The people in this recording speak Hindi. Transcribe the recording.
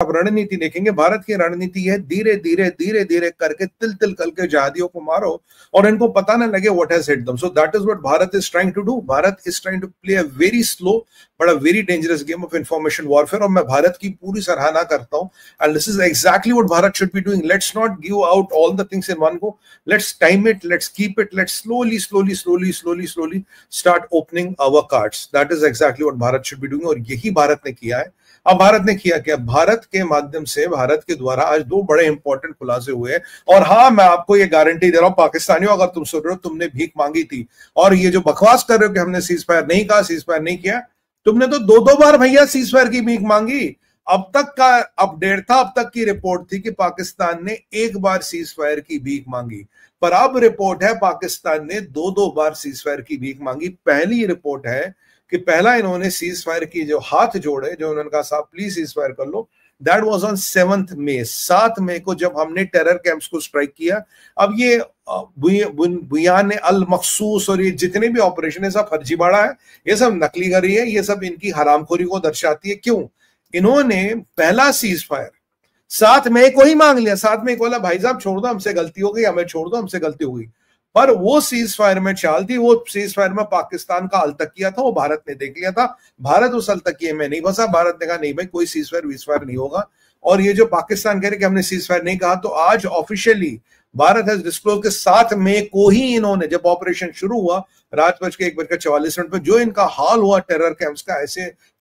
आप रणनीति देखेंगे, भारत की रणनीति है धीरे धीरे धीरे धीरे करके तिल तिल करके जहादियों को मारो और इनको पता ना लगे what has hit them. So that is what Bharat is trying to do. Bharat is trying to play a very slow but a very dangerous game of information warfare. और मैं भारत की पूरी सराहना करता हूं. And this is exactly what Bharat should be doing. Let's not give out all the things in one go. Let's time it, let's keep it, let's slowly slowly slowly slowly slowly start opening our cards. That is exactly what Bharat should be doing. और यही भारत ने किया है. अब भारत ने किया क्या? भारत के माध्यम से, भारत के द्वारा आज दो बड़े इंपॉर्टेंट खुलासे हुए हैं. और हाँ, मैं आपको ये गारंटी दे रहा हूं पाकिस्तानियों, अगर तुम सुन रहे हो, तुमने भीख मांगी थी और ये जो बकवास कर रहे हो कि हमने सीज फायर नहीं कहा, सीज फायर नहीं किया, तुमने तो दो दो बार भैया सीज फायर की भीख मांगी. अब तक का अपडेट था, अब तक की रिपोर्ट थी कि पाकिस्तान ने एक बार सीज फायर की भीख मांगी, पर अब रिपोर्ट है पाकिस्तान ने दो दो बार सीज फायर की भीख मांगी. पहली रिपोर्ट है कि पहला इन्होंने सीज फायर की जो हाथ जोड़े, जो उन्होंने कहा साहब प्लीज सीज फायर कर लो, दैट वाज ऑन 7 मई. 7 मई को जब हमने टेरर कैंप्स को स्ट्राइक किया. अब ये बुयान अल मखसूस और ये जितने भी ऑपरेशन है सब फर्जीवाड़ा है, ये सब नकली गरी है, ये सब इनकी हरामखोरी को दर्शाती है. क्यों? इन्होंने पहला सीज फायर 7 मई को ही मांग लिया. 7 मई को बोला भाई साहब छोड़ दो, हमसे गलती हो गई, हमें छोड़ दो, हमसे गलती हो गई. पर वो सीज फायर में चाल थी, वो सीज फायर में पाकिस्तान का अलतकिया था, वो भारत ने देख लिया था. भारत उस अलतकिये में नहीं फंसा. भारत ने कहा नहीं भाई कोई सीज फायर वीज फायर नहीं होगा. और ये जो पाकिस्तान कह रहे कि हमने सीज फायर नहीं कहा, तो आज ऑफिशियली भारत हैज डिस्क्लोज के 7 मई को ही इन्होंने, जब ऑपरेशन शुरू हुआ रात बज के 1:44 पर, जो इनका हाल हुआ टेरर कैंप्स का, ऐसे